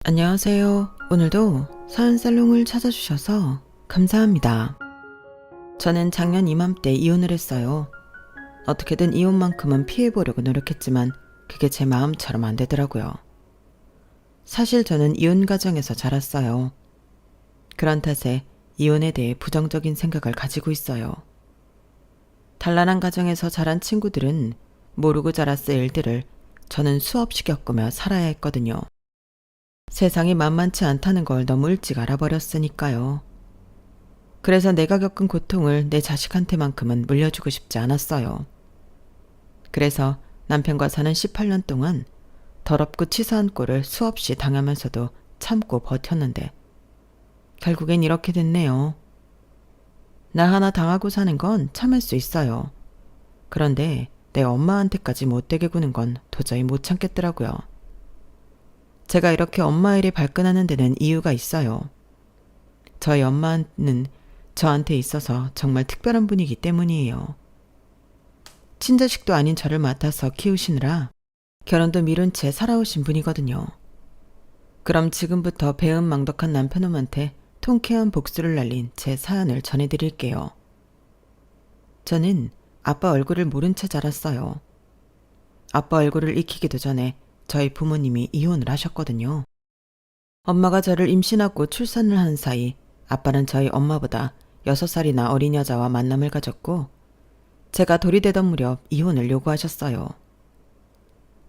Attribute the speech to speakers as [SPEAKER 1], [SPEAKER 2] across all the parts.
[SPEAKER 1] 안녕하세요. 오늘도 사연살롱을 찾아주셔서 감사합니다. 저는 작년 이맘때 이혼을 했어요. 어떻게든 이혼만큼은 피해보려고 노력했지만 그게 제 마음처럼 안 되더라고요. 사실 저는 이혼 가정에서 자랐어요. 그런 탓에 이혼에 대해 부정적인 생각을 가지고 있어요. 단란한 가정에서 자란 친구들은 모르고 자랐을 일들을 저는 수없이 겪으며 살아야 했거든요. 세상이 만만치 않다는 걸 너무 일찍 알아버렸으니까요. 그래서 내가 겪은 고통을 내 자식한테만큼은 물려주고 싶지 않았어요. 그래서 남편과 사는 18년 동안 더럽고 치사한 꼴을 수없이 당하면서도 참고 버텼는데 결국엔 이렇게 됐네요. 나 하나 당하고 사는 건 참을 수 있어요. 그런데 내 엄마한테까지 못되게 구는 건 도저히 못 참겠더라고요. 제가 이렇게 엄마 일에 발끈하는 데는 이유가 있어요. 저희 엄마는 저한테 있어서 정말 특별한 분이기 때문이에요. 친자식도 아닌 저를 맡아서 키우시느라 결혼도 미룬 채 살아오신 분이거든요. 그럼 지금부터 배은망덕한 남편놈한테 통쾌한 복수를 날린 제 사연을 전해드릴게요. 저는 아빠 얼굴을 모른 채 자랐어요. 아빠 얼굴을 익히기도 전에 저희 부모님이 이혼을 하셨거든요. 엄마가 저를 임신하고 출산을 한 사이 아빠는 저희 엄마보다 6살이나 어린 여자와 만남을 가졌고 제가 돌이 되던 무렵 이혼을 요구하셨어요.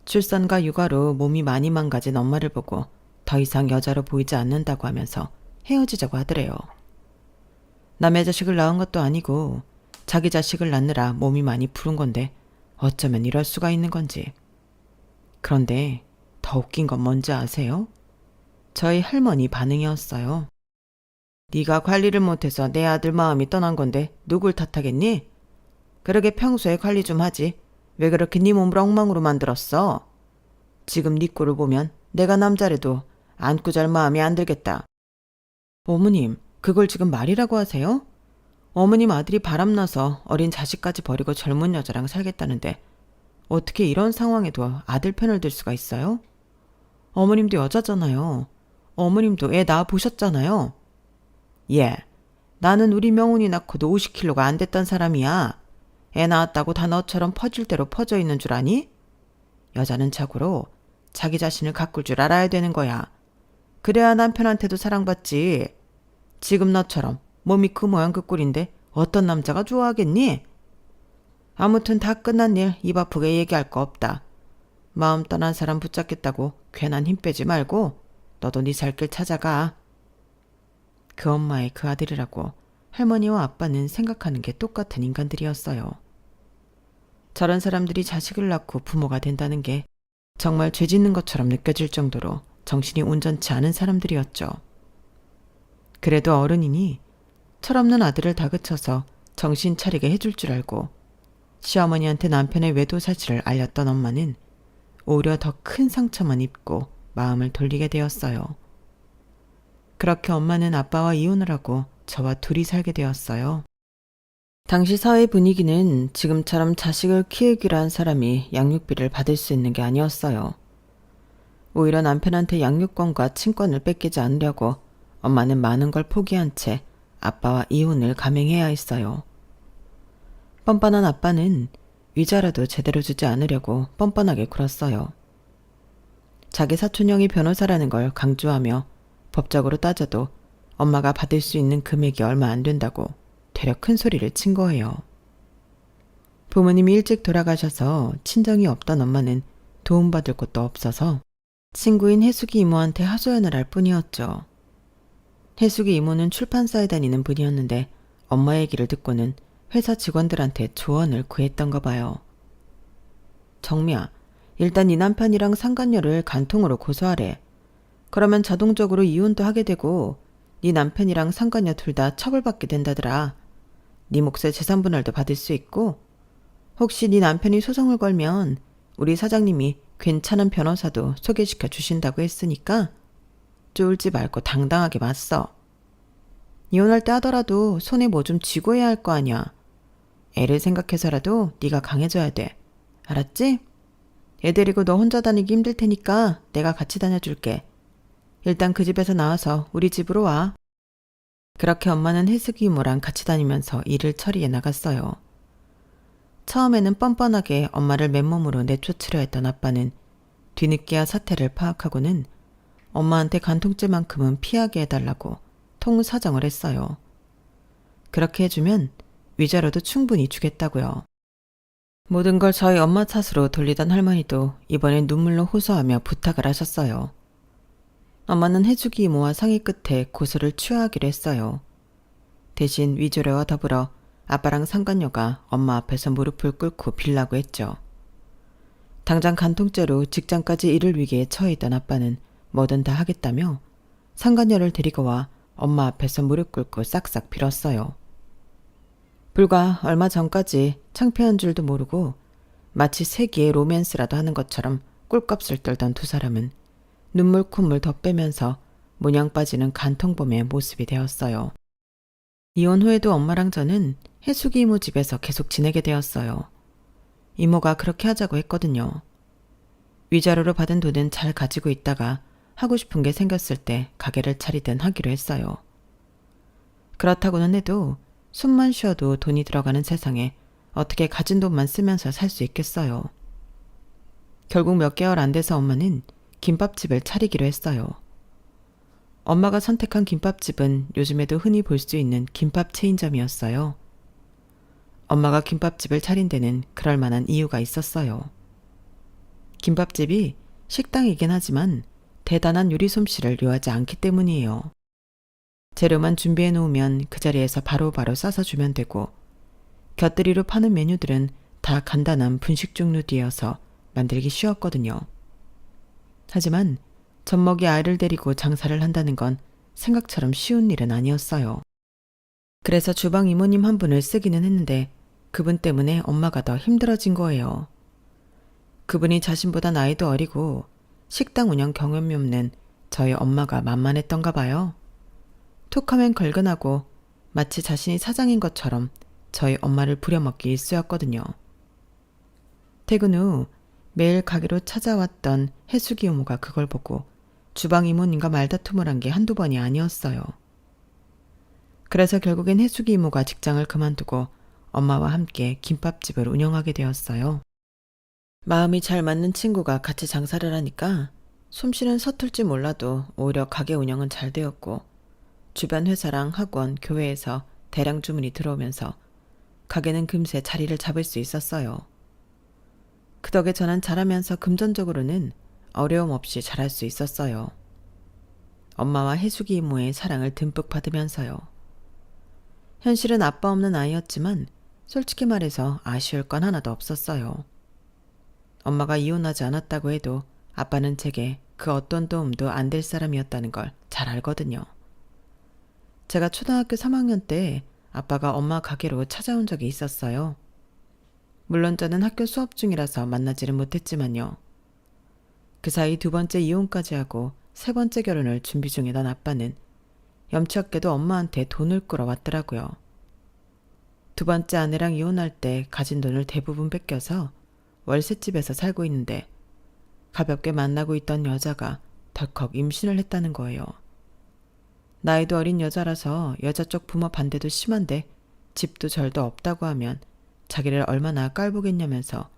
[SPEAKER 1] 출산과 육아로 몸이 많이 망가진 엄마를 보고 더 이상 여자로 보이지 않는다고 하면서 헤어지자고 하더래요. 남의 자식을 낳은 것도 아니고 자기 자식을 낳느라 몸이 많이 부른 건데 어쩌면 이럴 수가 있는 건지. 그런데 더 웃긴 건 뭔지 아세요? 저희 할머니 반응이었어요. 네가 관리를 못해서 내 아들 마음이 떠난 건데 누굴 탓하겠니? 그러게 평소에 관리 좀 하지. 왜 그렇게 네 몸을 엉망으로 만들었어? 지금 네 꼴을 보면 내가 남자래도 안고 잘 마음이 안 들겠다. 어머님, 그걸 지금 말이라고 하세요? 어머님 아들이 바람나서 어린 자식까지 버리고 젊은 여자랑 살겠다는데 어떻게 이런 상황에도 아들 편을 들 수가 있어요? 어머님도 여자잖아요. 어머님도 애 낳아 보셨잖아요. 예, 나는 우리 명훈이 낳고도 50kg가 안 됐던 사람이야. 애 낳았다고 다 너처럼 퍼질 대로 퍼져 있는 줄 아니? 여자는 자고로 자기 자신을 가꿀 줄 알아야 되는 거야. 그래야 남편한테도 사랑받지. 지금 너처럼 몸이 그 모양 그 꼴인데 어떤 남자가 좋아하겠니? 아무튼 다 끝난 일 입 아프게 얘기할 거 없다. 마음 떠난 사람 붙잡겠다고 괜한 힘 빼지 말고 너도 네 살 길 찾아가. 그 엄마의 그 아들이라고 할머니와 아빠는 생각하는 게 똑같은 인간들이었어요. 저런 사람들이 자식을 낳고 부모가 된다는 게 정말 죄 짓는 것처럼 느껴질 정도로 정신이 온전치 않은 사람들이었죠. 그래도 어른이니 철없는 아들을 다그쳐서 정신 차리게 해줄 줄 알고 시어머니한테 남편의 외도 사실을 알렸던 엄마는 오히려 더 큰 상처만 입고 마음을 돌리게 되었어요. 그렇게 엄마는 아빠와 이혼을 하고 저와 둘이 살게 되었어요. 당시 사회 분위기는 지금처럼 자식을 키우기로 한 사람이 양육비를 받을 수 있는 게 아니었어요. 오히려 남편한테 양육권과 친권을 뺏기지 않으려고 엄마는 많은 걸 포기한 채 아빠와 이혼을 감행해야 했어요. 뻔뻔한 아빠는 위자라도 제대로 주지 않으려고 뻔뻔하게 굴었어요. 자기 사촌형이 변호사라는 걸 강조하며 법적으로 따져도 엄마가 받을 수 있는 금액이 얼마 안 된다고 되려 큰 소리를 친 거예요. 부모님이 일찍 돌아가셔서 친정이 없던 엄마는 도움받을 곳도 없어서 친구인 혜숙이 이모한테 하소연을 할 뿐이었죠. 혜숙이 이모는 출판사에 다니는 분이었는데 엄마 얘기를 듣고는 회사 직원들한테 조언을 구했던가 봐요. 정미야, 일단 네 남편이랑 상간녀를 간통으로 고소하래. 그러면 자동적으로 이혼도 하게 되고 네 남편이랑 상간녀 둘 다 처벌받게 된다더라. 네 몫의 재산분할도 받을 수 있고 혹시 네 남편이 소송을 걸면 우리 사장님이 괜찮은 변호사도 소개시켜 주신다고 했으니까 쫄지 말고 당당하게 맞서. 이혼할 때 하더라도 손에 뭐 좀 쥐고 해야 할 거 아니야. 애를 생각해서라도 네가 강해져야 돼. 알았지? 애 데리고 너 혼자 다니기 힘들 테니까 내가 같이 다녀줄게. 일단 그 집에서 나와서 우리 집으로 와. 그렇게 엄마는 해숙이 이모랑 같이 다니면서 일을 처리해 나갔어요. 처음에는 뻔뻔하게 엄마를 맨몸으로 내쫓으려 했던 아빠는 뒤늦게야 사태를 파악하고는 엄마한테 간통죄만큼은 피하게 해달라고 통사정을 했어요. 그렇게 해주면 위자료도 충분히 주겠다고요. 모든 걸 저희 엄마 탓으로 돌리던 할머니도 이번엔 눈물로 호소하며 부탁을 하셨어요. 엄마는 해주기 이모와 상의 끝에 고소를 취하하기로 했어요. 대신 위조료와 더불어 아빠랑 상간녀가 엄마 앞에서 무릎을 꿇고 빌라고 했죠. 당장 간통죄로 직장까지 잃을 위기에 처해 있던 아빠는 뭐든 다 하겠다며 상간녀를 데리고 와 엄마 앞에서 무릎 꿇고 싹싹 빌었어요. 불과 얼마 전까지 창피한 줄도 모르고 마치 세기의 로맨스라도 하는 것처럼 꿀값을 떨던 두 사람은 눈물 콧물 더 빼면서 모냥 빠지는 간통범의 모습이 되었어요. 이혼 후에도 엄마랑 저는 해숙이 이모 집에서 계속 지내게 되었어요. 이모가 그렇게 하자고 했거든요. 위자료로 받은 돈은 잘 가지고 있다가 하고 싶은 게 생겼을 때 가게를 차리든 하기로 했어요. 그렇다고는 해도 숨만 쉬어도 돈이 들어가는 세상에 어떻게 가진 돈만 쓰면서 살 수 있겠어요. 결국 몇 개월 안 돼서 엄마는 김밥집을 차리기로 했어요. 엄마가 선택한 김밥집은 요즘에도 흔히 볼 수 있는 김밥 체인점이었어요. 엄마가 김밥집을 차린 데는 그럴 만한 이유가 있었어요. 김밥집이 식당이긴 하지만 대단한 요리 솜씨를 요하지 않기 때문이에요. 재료만 준비해 놓으면 그 자리에서 바로바로 싸서 주면 되고 곁들이로 파는 메뉴들은 다 간단한 분식 종류들이어서 만들기 쉬웠거든요. 하지만 젖먹이 아이를 데리고 장사를 한다는 건 생각처럼 쉬운 일은 아니었어요. 그래서 주방 이모님 한 분을 쓰기는 했는데 그분 때문에 엄마가 더 힘들어진 거예요. 그분이 자신보다 나이도 어리고 식당 운영 경험이 없는 저희 엄마가 만만했던가 봐요. 툭하면 걸근하고 마치 자신이 사장인 것처럼 저희 엄마를 부려먹기 일쑤였거든요. 퇴근 후 매일 가게로 찾아왔던 해숙이 이모가 그걸 보고 주방 이모님과 말다툼을 한 게 한두 번이 아니었어요. 그래서 결국엔 해숙이 이모가 직장을 그만두고 엄마와 함께 김밥집을 운영하게 되었어요. 마음이 잘 맞는 친구가 같이 장사를 하니까 솜씨는 서툴지 몰라도 오히려 가게 운영은 잘 되었고 주변 회사랑 학원, 교회에서 대량 주문이 들어오면서 가게는 금세 자리를 잡을 수 있었어요. 그 덕에 저는 잘하면서 금전적으로는 어려움 없이 잘할 수 있었어요. 엄마와 해숙이 이모의 사랑을 듬뿍 받으면서요. 현실은 아빠 없는 아이였지만 솔직히 말해서 아쉬울 건 하나도 없었어요. 엄마가 이혼하지 않았다고 해도 아빠는 제게 그 어떤 도움도 안 될 사람이었다는 걸 잘 알거든요. 제가 초등학교 3학년 때 아빠가 엄마 가게로 찾아온 적이 있었어요. 물론 저는 학교 수업 중이라서 만나지는 못했지만요. 그 사이 두 번째 이혼까지 하고 세 번째 결혼을 준비 중이던 아빠는 염치 없게도 엄마한테 돈을 끌어왔더라고요. 두 번째 아내랑 이혼할 때 가진 돈을 대부분 뺏겨서 월세집에서 살고 있는데 가볍게 만나고 있던 여자가 덜컥 임신을 했다는 거예요. 나이도 어린 여자라서 여자 쪽 부모 반대도 심한데 집도 절도 없다고 하면 자기를 얼마나 깔보겠냐면서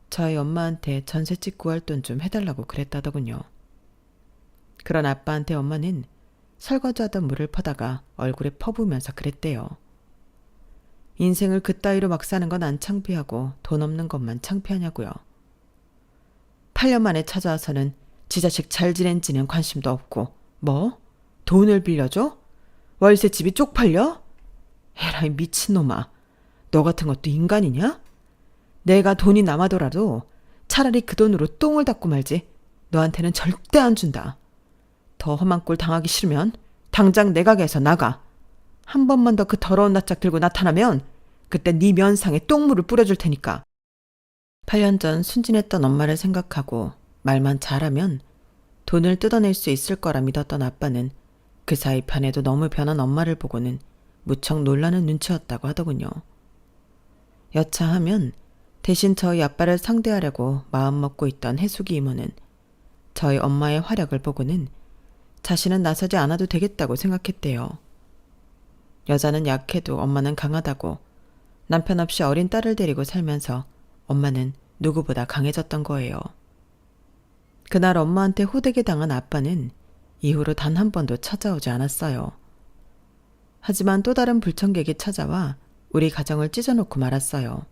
[SPEAKER 1] 저희 엄마한테 전셋집 구할 돈 좀 해달라고 그랬다더군요. 그런 아빠한테 엄마는 설거지하던 물을 퍼다가 얼굴에 퍼부으면서 그랬대요. 인생을 그따위로 막 사는 건 안 창피하고 돈 없는 것만 창피하냐고요. 8년 만에 찾아와서는 지 자식 잘 지낸지는 관심도 없고 뭐? 돈을 빌려줘? 월세집이 쪽팔려? 에라이 미친놈아. 너 같은 것도 인간이냐? 내가 돈이 남아더라도 차라리 그 돈으로 똥을 닦고 말지. 너한테는 절대 안 준다. 더 험한 꼴 당하기 싫으면 당장 내 가게에서 나가. 한 번만 더 그 더러운 낯짝 들고 나타나면 그때 네 면상에 똥물을 뿌려줄 테니까. 8년 전 순진했던 엄마를 생각하고 말만 잘하면 돈을 뜯어낼 수 있을 거라 믿었던 아빠는 그 사이 변해도 너무 변한 엄마를 보고는 무척 놀라는 눈치였다고 하더군요. 여차하면 대신 저희 아빠를 상대하려고 마음먹고 있던 해숙이 이모는 저희 엄마의 활약을 보고는 자신은 나서지 않아도 되겠다고 생각했대요. 여자는 약해도 엄마는 강하다고, 남편 없이 어린 딸을 데리고 살면서 엄마는 누구보다 강해졌던 거예요. 그날 엄마한테 호되게 당한 아빠는 이후로 단 한 번도 찾아오지 않았어요. 하지만 또 다른 불청객이 찾아와 우리 가정을 찢어놓고 말았어요.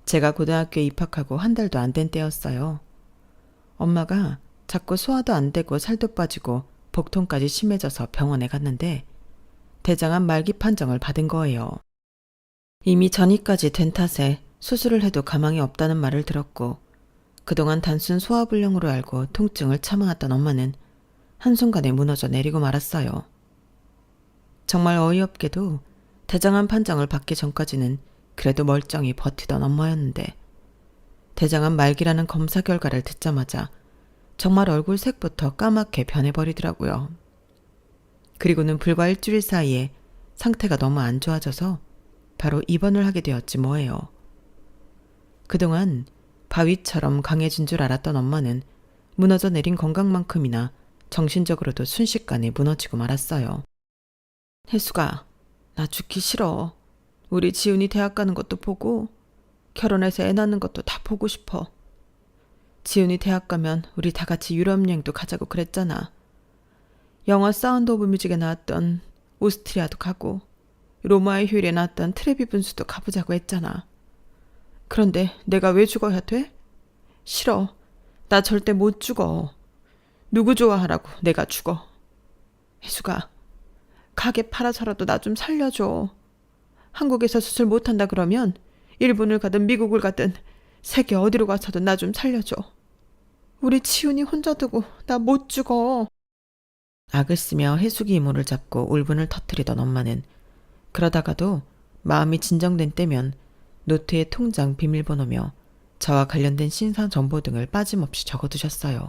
[SPEAKER 1] 제가 고등학교에 입학하고 한 달도 안 된 때였어요. 엄마가 자꾸 소화도 안 되고 살도 빠지고 복통까지 심해져서 병원에 갔는데 대장암 말기 판정을 받은 거예요. 이미 전이까지 된 탓에 수술을 해도 가망이 없다는 말을 들었고 그동안 단순 소화불량으로 알고 통증을 참아왔던 엄마는 한순간에 무너져 내리고 말았어요. 정말 어이없게도 대장암 판정을 받기 전까지는 그래도 멀쩡히 버티던 엄마였는데 대장암 말기라는 검사 결과를 듣자마자 정말 얼굴 색부터 까맣게 변해버리더라고요. 그리고는 불과 일주일 사이에 상태가 너무 안 좋아져서 바로 입원을 하게 되었지 뭐예요. 그동안 바위처럼 강해진 줄 알았던 엄마는 무너져 내린 건강만큼이나 정신적으로도 순식간에 무너지고 말았어요. 혜수가, 나 죽기 싫어. 우리 지훈이 대학 가는 것도 보고 결혼해서 애 낳는 것도 다 보고 싶어. 지훈이 대학 가면 우리 다 같이 유럽 여행도 가자고 그랬잖아. 영화 사운드 오브 뮤직에 나왔던 오스트리아도 가고 로마의 휴일에 나왔던 트레비 분수도 가보자고 했잖아. 그런데 내가 왜 죽어야 돼? 싫어. 나 절대 못 죽어. 누구 좋아하라고 내가 죽어. 혜수가, 가게 팔아서라도 나 좀 살려줘. 한국에서 수술 못한다 그러면 일본을 가든 미국을 가든 세계 어디로 가서든 나 좀 살려줘. 우리 지훈이 혼자 두고 나 못 죽어. 악을 쓰며 해숙이 이모를 잡고 울분을 터뜨리던 엄마는 그러다가도 마음이 진정된 때면 노트에 통장 비밀번호며 저와 관련된 신상 정보 등을 빠짐없이 적어두셨어요.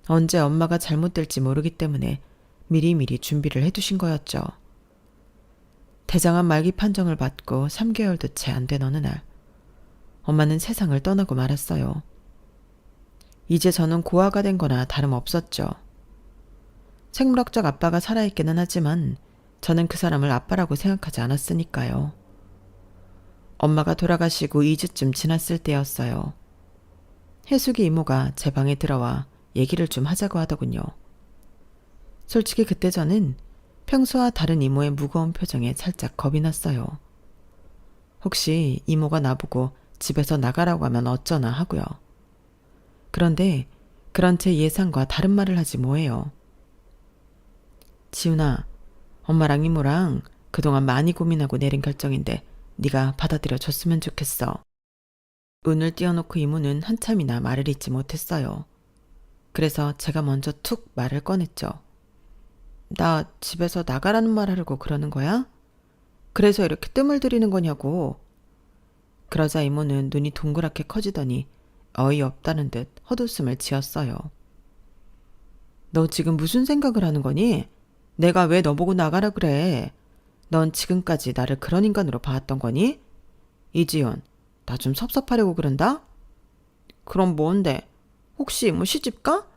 [SPEAKER 1] 언제 엄마가 잘못될지 모르기 때문에 미리미리 준비를 해두신 거였죠. 대장암 말기 판정을 받고 3개월도 채 안 된 어느 날 엄마는 세상을 떠나고 말았어요. 이제 저는 고아가 된 거나 다름없었죠. 생물학적 아빠가 살아있기는 하지만 저는 그 사람을 아빠라고 생각하지 않았으니까요. 엄마가 돌아가시고 2주쯤 지났을 때였어요. 혜숙이 이모가 제 방에 들어와 얘기를 좀 하자고 하더군요. 솔직히 그때 저는 평소와 다른 이모의 무거운 표정에 살짝 겁이 났어요. 혹시 이모가 나보고 집에서 나가라고 하면 어쩌나 하고요. 그런데 그런 제 예상과 다른 말을 하지 뭐예요. 지훈아, 엄마랑 이모랑 그동안 많이 고민하고 내린 결정인데 네가 받아들여 줬으면 좋겠어. 운을 띄워놓고 이모는 한참이나 말을 잇지 못했어요. 그래서 제가 먼저 툭 말을 꺼냈죠. 나 집에서 나가라는 말 하려고 그러는 거야? 그래서 이렇게 뜸을 들이는 거냐고. 그러자 이모는 눈이 동그랗게 커지더니 어이없다는 듯 헛웃음을 지었어요. 너 지금 무슨 생각을 하는 거니? 내가 왜 너보고 나가라 그래? 넌 지금까지 나를 그런 인간으로 봐왔던 거니? 이지훈, 나 좀 섭섭하려고 그런다? 그럼 뭔데? 혹시 뭐 시집가?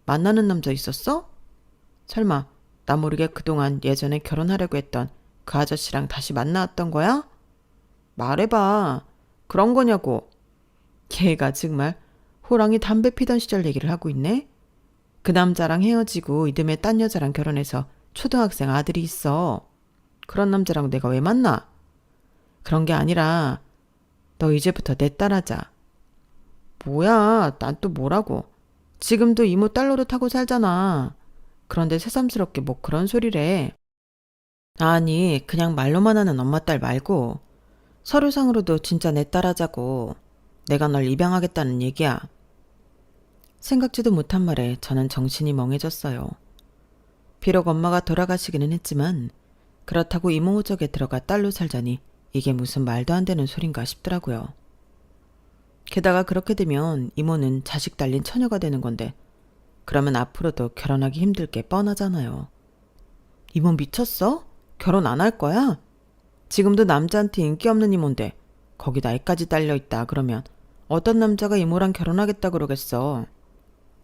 [SPEAKER 1] 만나는 남자 있었어? 설마 나 모르게 그동안 예전에 결혼하려고 했던 그 아저씨랑 다시 만나왔던 거야? 말해봐. 그런 거냐고. 걔가 정말 호랑이 담배 피던 시절 얘기를 하고 있네. 그 남자랑 헤어지고 이듬해 딴 여자랑 결혼해서 초등학생 아들이 있어. 그런 남자랑 내가 왜 만나? 그런 게 아니라 너 이제부터 내 딸하자. 뭐야, 난 또 뭐라고. 지금도 이모 딸 노릇하고 살잖아. 그런데 새삼스럽게 뭐 그런 소리래. 아니, 그냥 말로만 하는 엄마 딸 말고 서류상으로도 진짜 내 딸하자고. 내가 널 입양하겠다는 얘기야. 생각지도 못한 말에 저는 정신이 멍해졌어요. 비록 엄마가 돌아가시기는 했지만 그렇다고 이모 호적에 들어가 딸로 살자니 이게 무슨 말도 안 되는 소린가 싶더라고요. 게다가 그렇게 되면 이모는 자식 달린 처녀가 되는 건데 그러면 앞으로도 결혼하기 힘들 게 뻔하잖아요. 이모 미쳤어? 결혼 안 할 거야? 지금도 남자한테 인기 없는 이모인데 거기다 애까지 딸려있다 그러면 어떤 남자가 이모랑 결혼하겠다 그러겠어.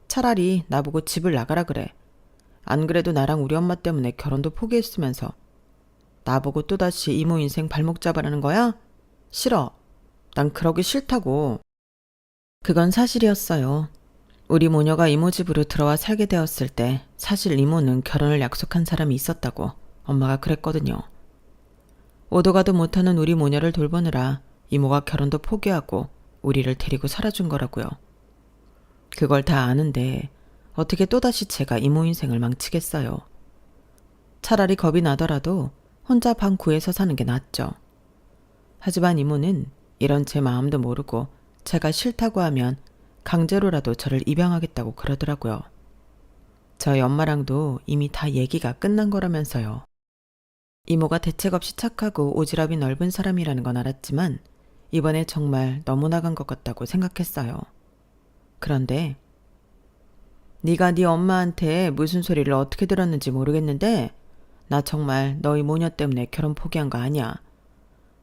[SPEAKER 1] 차라리 나보고 집을 나가라 그래. 안 그래도 나랑 우리 엄마 때문에 결혼도 포기했으면서 나보고 또다시 이모 인생 발목 잡으라는 거야? 싫어. 난 그러기 싫다고. 그건 사실이었어요. 우리 모녀가 이모 집으로 들어와 살게 되었을 때 사실 이모는 결혼을 약속한 사람이 있었다고 엄마가 그랬거든요. 오도 가도 못하는 우리 모녀를 돌보느라 이모가 결혼도 포기하고 우리를 데리고 살아준 거라고요. 그걸 다 아는데 어떻게 또다시 제가 이모 인생을 망치겠어요. 차라리 겁이 나더라도 혼자 방 구해서 사는 게 낫죠. 하지만 이모는 이런 제 마음도 모르고 제가 싫다고 하면 강제로라도 저를 입양하겠다고 그러더라고요. 저희 엄마랑도 이미 다 얘기가 끝난 거라면서요. 이모가 대책 없이 착하고 오지랖이 넓은 사람이라는 건 알았지만 이번에 정말 너무 나간 것 같다고 생각했어요. 그런데 네가 네 엄마한테 무슨 소리를 어떻게 들었는지 모르겠는데 나 정말 너희 모녀 때문에 결혼 포기한 거 아니야.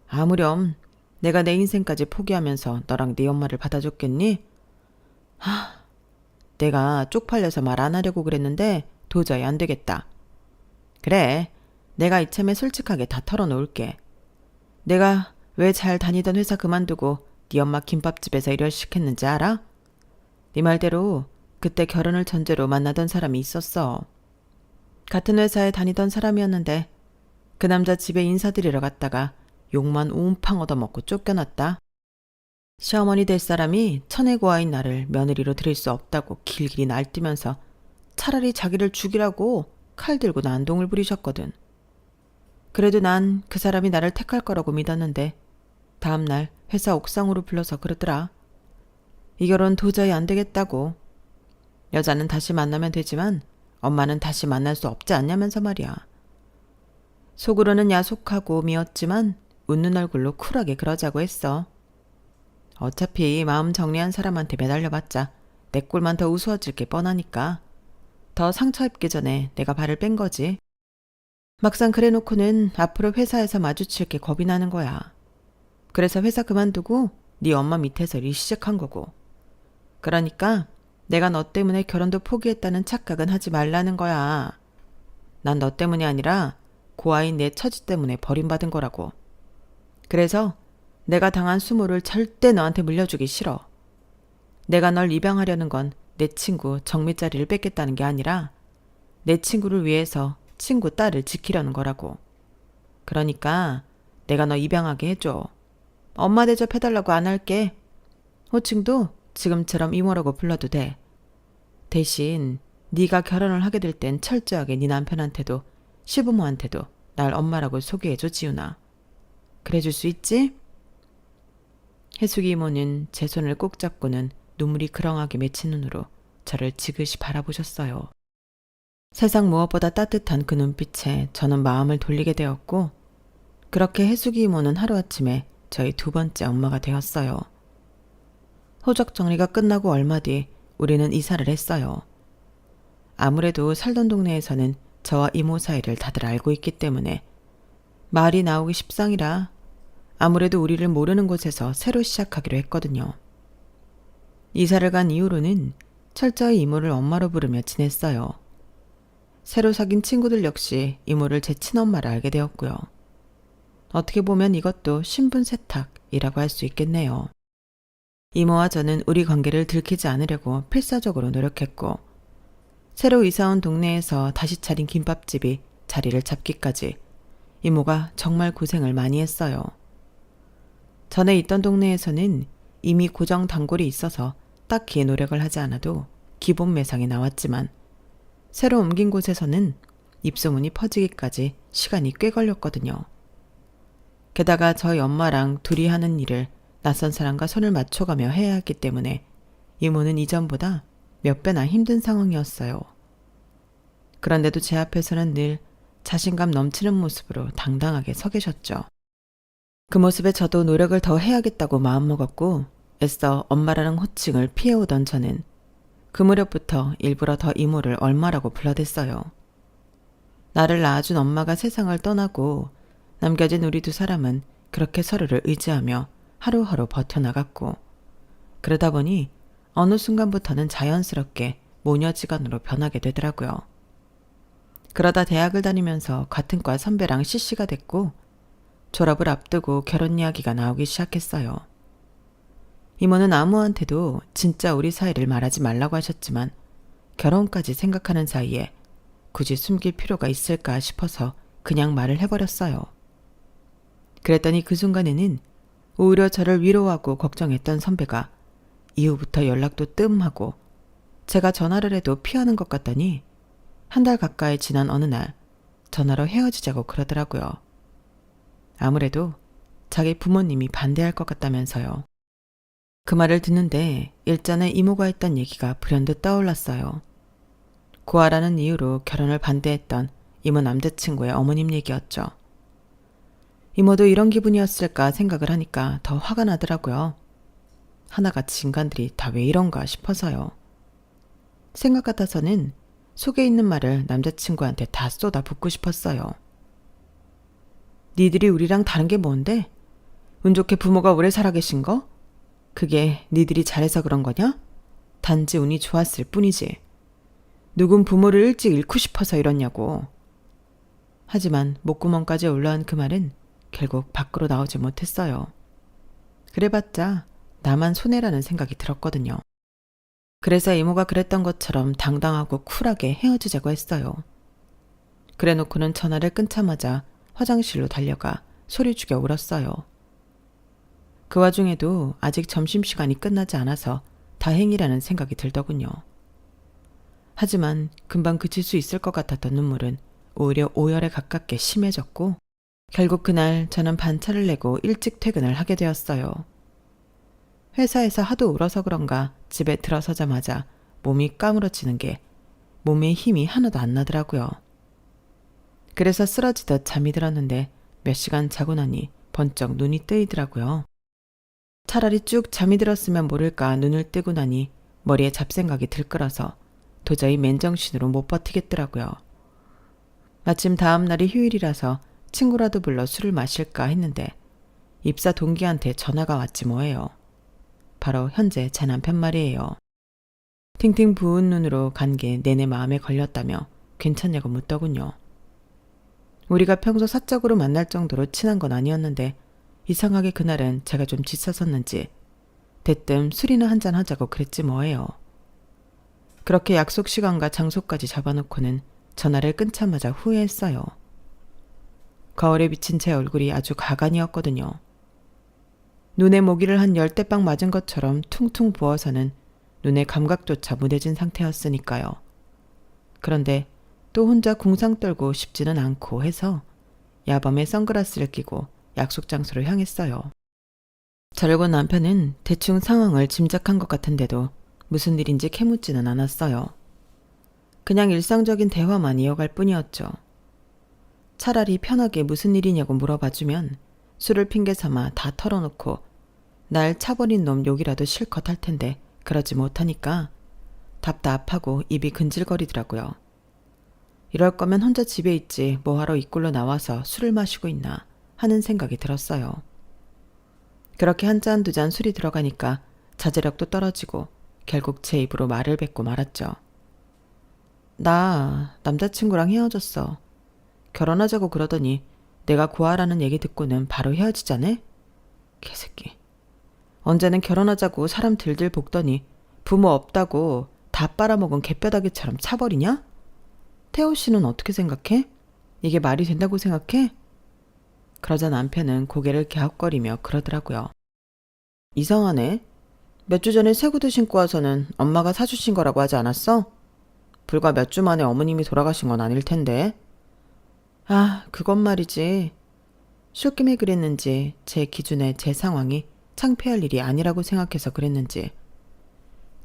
[SPEAKER 1] 아무렴 내가 내 인생까지 포기하면서 너랑 네 엄마를 받아줬겠니? 내가 쪽팔려서 말 안 하려고 그랬는데 도저히 안 되겠다. 그래, 내가 이참에 솔직하게 다 털어놓을게. 내가 왜 잘 다니던 회사 그만두고 네 엄마 김밥집에서 일을 시켰는지 알아? 네 말대로 그때 결혼을 전제로 만나던 사람이 있었어. 같은 회사에 다니던 사람이었는데 그 남자 집에 인사드리러 갔다가 욕만 옴팡 얻어먹고 쫓겨났다. 시어머니 될 사람이 천혜고아인 나를 며느리로 들일 수 없다고 길길이 날뛰면서 차라리 자기를 죽이라고 칼 들고 난동을 부리셨거든. 그래도 난 그 사람이 나를 택할 거라고 믿었는데 다음날 회사 옥상으로 불러서 그러더라. 이 결혼 도저히 안 되겠다고. 여자는 다시 만나면 되지만 엄마는 다시 만날 수 없지 않냐면서 말이야. 속으로는 야속하고 미웠지만 웃는 얼굴로 쿨하게 그러자고 했어. 어차피 마음 정리한 사람한테 매달려봤자 내 꼴만 더 우스워질 게 뻔하니까 더 상처 입기 전에 내가 발을 뺀 거지. 막상 그래놓고는 앞으로 회사에서 마주칠 게 겁이 나는 거야. 그래서 회사 그만두고 네 엄마 밑에서 일 시작한 거고. 그러니까 내가 너 때문에 결혼도 포기했다는 착각은 하지 말라는 거야. 난 너 때문이 아니라 고아인 내 처지 때문에 버림받은 거라고. 그래서 내가 당한 수모를 절대 너한테 물려주기 싫어. 내가 널 입양하려는 건 내 친구 정미 자리를 뺏겠다는 게 아니라 내 친구를 위해서 친구 딸을 지키려는 거라고. 그러니까 내가 너 입양하게 해줘. 엄마 대접해달라고 안 할게. 호칭도 지금처럼 이모라고 불러도 돼. 대신 네가 결혼을 하게 될 땐 철저하게 네 남편한테도 시부모한테도 날 엄마라고 소개해줘, 지훈아. 그래줄 수 있지? 혜숙이 이모는 제 손을 꼭 잡고는 눈물이 그렁하게 맺힌 눈으로 저를 지그시 바라보셨어요. 세상 무엇보다 따뜻한 그 눈빛에 저는 마음을 돌리게 되었고 그렇게 혜숙이 이모는 하루아침에 저희 두 번째 엄마가 되었어요. 호적 정리가 끝나고 얼마 뒤 우리는 이사를 했어요. 아무래도 살던 동네에서는 저와 이모 사이를 다들 알고 있기 때문에 말이 나오기 십상이라 아무래도 우리를 모르는 곳에서 새로 시작하기로 했거든요. 이사를 간 이후로는 철저히 이모를 엄마로 부르며 지냈어요. 새로 사귄 친구들 역시 이모를 제 친엄마라 알게 되었고요. 어떻게 보면 이것도 신분 세탁이라고 할 수 있겠네요. 이모와 저는 우리 관계를 들키지 않으려고 필사적으로 노력했고 새로 이사온 동네에서 다시 차린 김밥집이 자리를 잡기까지 이모가 정말 고생을 많이 했어요. 전에 있던 동네에서는 이미 고정 단골이 있어서 딱히 노력을 하지 않아도 기본 매상이 나왔지만 새로 옮긴 곳에서는 입소문이 퍼지기까지 시간이 꽤 걸렸거든요. 게다가 저희 엄마랑 둘이 하는 일을 낯선 사람과 손을 맞춰가며 해야 했기 때문에 이모는 이전보다 몇 배나 힘든 상황이었어요. 그런데도 제 앞에서는 늘 자신감 넘치는 모습으로 당당하게 서 계셨죠. 그 모습에 저도 노력을 더 해야겠다고 마음먹었고 애써 엄마라는 호칭을 피해오던 저는 그 무렵부터 일부러 더 이모를 얼마라고 불러댔어요. 나를 낳아준 엄마가 세상을 떠나고 남겨진 우리 두 사람은 그렇게 서로를 의지하며 하루하루 버텨나갔고 그러다 보니 어느 순간부터는 자연스럽게 모녀지간으로 변하게 되더라고요. 그러다 대학을 다니면서 같은 과 선배랑 CC가 됐고 졸업을 앞두고 결혼 이야기가 나오기 시작했어요. 이모는 아무한테도 진짜 우리 사이를 말하지 말라고 하셨지만 결혼까지 생각하는 사이에 굳이 숨길 필요가 있을까 싶어서 그냥 말을 해버렸어요. 그랬더니 그 순간에는 오히려 저를 위로하고 걱정했던 선배가 이후부터 연락도 뜸하고 제가 전화를 해도 피하는 것 같더니 한 달 가까이 지난 어느 날 전화로 헤어지자고 그러더라고요. 아무래도 자기 부모님이 반대할 것 같다면서요. 그 말을 듣는데 일전에 이모가 했던 얘기가 불현듯 떠올랐어요. 고아라는 이유로 결혼을 반대했던 이모 남자친구의 어머님 얘기였죠. 이모도 이런 기분이었을까 생각을 하니까 더 화가 나더라고요. 하나같이 인간들이 다 왜 이런가 싶어서요. 생각 같아서는 속에 있는 말을 남자친구한테 다 쏟아붓고 싶었어요. 니들이 우리랑 다른 게 뭔데? 운 좋게 부모가 오래 살아계신 거? 그게 니들이 잘해서 그런 거냐? 단지 운이 좋았을 뿐이지. 누군 부모를 일찍 잃고 싶어서 이러냐고. 하지만 목구멍까지 올라온 그 말은 결국 밖으로 나오지 못했어요. 그래봤자 나만 손해라는 생각이 들었거든요. 그래서 이모가 그랬던 것처럼 당당하고 쿨하게 헤어지자고 했어요. 그래놓고는 전화를 끊자마자 화장실로 달려가 소리 죽여 울었어요. 그 와중에도 아직 점심시간이 끝나지 않아서 다행이라는 생각이 들더군요. 하지만 금방 그칠 수 있을 것 같았던 눈물은 오히려 오열에 가깝게 심해졌고 결국 그날 저는 반차를 내고 일찍 퇴근을 하게 되었어요. 회사에서 하도 울어서 그런가 집에 들어서자마자 몸이 까무러지는 게 몸에 힘이 하나도 안 나더라고요. 그래서 쓰러지듯 잠이 들었는데 몇 시간 자고 나니 번쩍 눈이 뜨이더라고요. 차라리 쭉 잠이 들었으면 모를까 눈을 뜨고 나니 머리에 잡생각이 들끓어서 도저히 맨정신으로 못 버티겠더라고요. 마침 다음 날이 휴일이라서 친구라도 불러 술을 마실까 했는데 입사 동기한테 전화가 왔지 뭐예요. 바로 현재 제 남편 말이에요. 팅팅 부은 눈으로 간 게 내내 마음에 걸렸다며 괜찮냐고 묻더군요. 우리가 평소 사적으로 만날 정도로 친한 건 아니었는데 이상하게 그날은 제가 좀 지쳤었는지 대뜸 술이나 한잔 하자고 그랬지 뭐예요. 그렇게 약속 시간과 장소까지 잡아놓고는 전화를 끊자마자 후회했어요. 거울에 비친 제 얼굴이 아주 가관이었거든요. 눈에 모기를 한 열대빵 맞은 것처럼 퉁퉁 부어서는 눈의 감각조차 무뎌진 상태였으니까요. 그런데 또 혼자 궁상 떨고 싶지는 않고 해서 야밤에 선글라스를 끼고 약속 장소로 향했어요. 저를 본 남편은 대충 상황을 짐작한 것 같은데도 무슨 일인지 캐묻지는 않았어요. 그냥 일상적인 대화만 이어갈 뿐이었죠. 차라리 편하게 무슨 일이냐고 물어봐주면 술을 핑계 삼아 다 털어놓고 날 차버린 놈 욕이라도 실컷 할 텐데 그러지 못하니까 답답하고 입이 근질거리더라고요. 이럴 거면 혼자 집에 있지 뭐하러 이 꼴로 나와서 술을 마시고 있나 하는 생각이 들었어요. 그렇게 한 잔 두 잔 술이 들어가니까 자제력도 떨어지고 결국 제 입으로 말을 뱉고 말았죠. 나 남자친구랑 헤어졌어. 결혼하자고 그러더니 내가 고아라는 얘기 듣고는 바로 헤어지자네? 개새끼. 언제는 결혼하자고 사람 들들 볶더니 부모 없다고 다 빨아먹은 개뼈다귀처럼 차버리냐? 태호 씨는 어떻게 생각해? 이게 말이 된다고 생각해? 그러자 남편은 고개를 갸웃거리며 그러더라고요. 이상하네. 몇 주 전에 새 구두 신고 와서는 엄마가 사주신 거라고 하지 않았어? 불과 몇 주 만에 어머님이 돌아가신 건 아닐 텐데. 아, 그건 말이지. 술김에 그랬는지 제 기준에 제 상황이 창피할 일이 아니라고 생각해서 그랬는지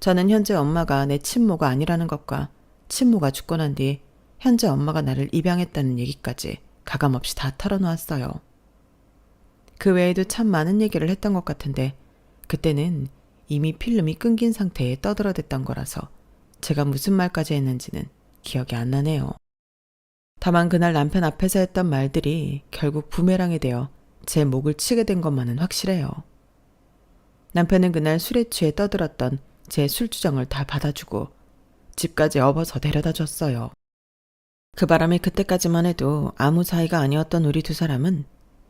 [SPEAKER 1] 저는 현재 엄마가 내 친모가 아니라는 것과 친모가 죽고 난 뒤 현재 엄마가 나를 입양했다는 얘기까지 가감없이 다 털어놓았어요. 그 외에도 참 많은 얘기를 했던 것 같은데 그때는 이미 필름이 끊긴 상태에 떠들어댔던 거라서 제가 무슨 말까지 했는지는 기억이 안 나네요. 다만 그날 남편 앞에서 했던 말들이 결국 부메랑이 되어 제 목을 치게 된 것만은 확실해요. 남편은 그날 술에 취해 떠들었던 제 술주정을 다 받아주고 집까지 업어서 데려다 줬어요. 그 바람에 그때까지만 해도 아무 사이가 아니었던 우리 두 사람은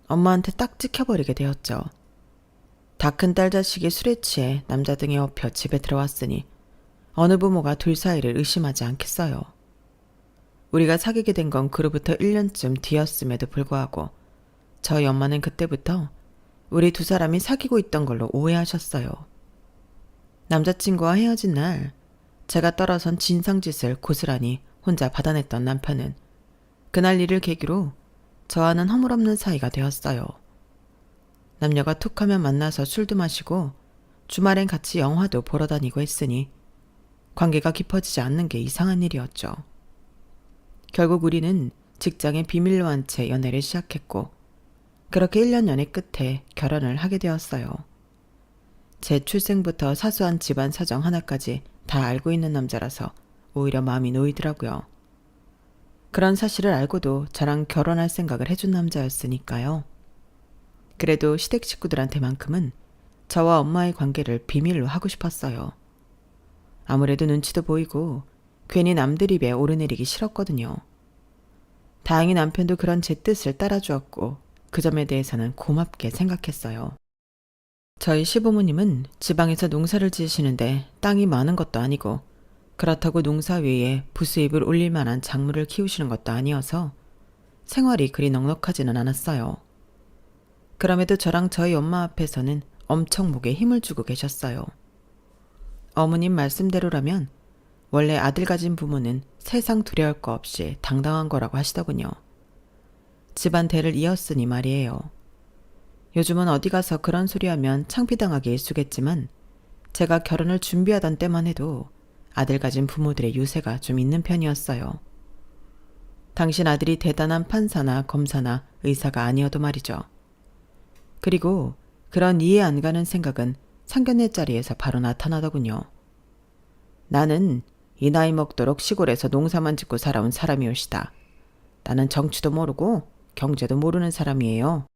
[SPEAKER 1] 엄마한테 딱 찍혀버리게 되었죠. 다 큰 딸 자식이 술에 취해 남자 등에 업혀 집에 들어왔으니 어느 부모가 둘 사이를 의심하지 않겠어요. 우리가 사귀게 된 건 그로부터 1년쯤 뒤였음에도 불구하고 저희 엄마는 그때부터 우리 두 사람이 사귀고 있던 걸로 오해하셨어요. 남자친구와 헤어진 날 제가 떨어선 진상짓을 고스란히 혼자 받아냈던 남편은 그날 일을 계기로 저와는 허물없는 사이가 되었어요. 남녀가 툭하면 만나서 술도 마시고 주말엔 같이 영화도 보러 다니고 했으니 관계가 깊어지지 않는 게 이상한 일이었죠. 결국 우리는 직장에 비밀로 한 채 연애를 시작했고 그렇게 1년 연애 끝에 결혼을 하게 되었어요. 제 출생부터 사소한 집안 사정 하나까지 다 알고 있는 남자라서 오히려 마음이 놓이더라고요. 그런 사실을 알고도 저랑 결혼할 생각을 해준 남자였으니까요. 그래도 시댁 식구들한테만큼은 저와 엄마의 관계를 비밀로 하고 싶었어요. 아무래도 눈치도 보이고 괜히 남들 입에 오르내리기 싫었거든요. 다행히 남편도 그런 제 뜻을 따라주었고 그 점에 대해서는 고맙게 생각했어요. 저희 시부모님은 지방에서 농사를 지으시는데 땅이 많은 것도 아니고 그렇다고 농사 위에 부수입을 올릴 만한 작물을 키우시는 것도 아니어서 생활이 그리 넉넉하지는 않았어요. 그럼에도 저랑 저희 엄마 앞에서는 엄청 목에 힘을 주고 계셨어요. 어머님 말씀대로라면 원래 아들 가진 부모는 세상 두려울 거 없이 당당한 거라고 하시더군요. 집안 대를 이었으니 말이에요. 요즘은 어디 가서 그런 소리하면 창피당하기 일쑤겠지만 제가 결혼을 준비하던 때만 해도 아들 가진 부모들의 유세가 좀 있는 편이었어요. 당신 아들이 대단한 판사나 검사나 의사가 아니어도 말이죠. 그리고 그런 이해 안 가는 생각은 상견례 자리에서 바로 나타나더군요. 나는 이 나이 먹도록 시골에서 농사만 짓고 살아온 사람이올시다. 나는 정치도 모르고 경제도 모르는 사람이에요.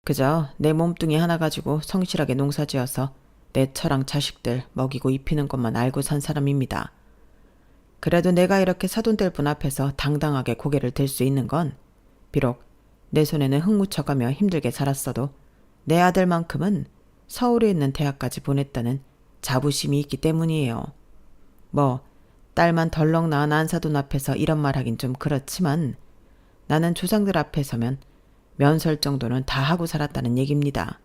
[SPEAKER 1] 그저 내 몸뚱이 하나 가지고 성실하게 농사지어서 내 처랑 자식들 먹이고 입히는 것만 알고 산 사람입니다. 그래도 내가 이렇게 사돈들 분 앞에서 당당하게 고개를 들 수 있는 건 비록 내 손에는 흙 묻혀가며 힘들게 살았어도 내 아들만큼은 서울에 있는 대학까지 보냈다는 자부심이 있기 때문이에요. 딸만 덜렁 낳은 안사돈 앞에서 이런 말 하긴 좀 그렇지만 나는 조상들 앞에 서면 면설 정도는 다 하고 살았다는 얘기입니다.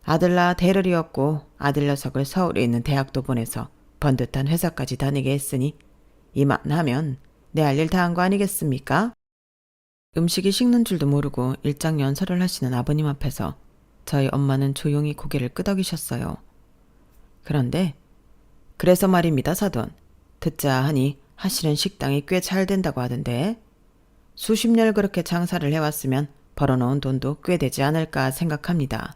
[SPEAKER 1] 아들 낳아 대를 이었고 아들 녀석을 서울에 있는 대학도 보내서 번듯한 회사까지 다니게 했으니 이만하면 내 할 일 다 한 거 아니겠습니까? 음식이 식는 줄도 모르고 일장연설을 하시는 아버님 앞에서 저희 엄마는 조용히 고개를 끄덕이셨어요. 그런데 그래서 말입니다, 사돈. 듣자 하니 하시는 식당이 꽤 잘 된다고 하던데 수십 년 그렇게 장사를 해왔으면 벌어놓은 돈도 꽤 되지 않을까 생각합니다.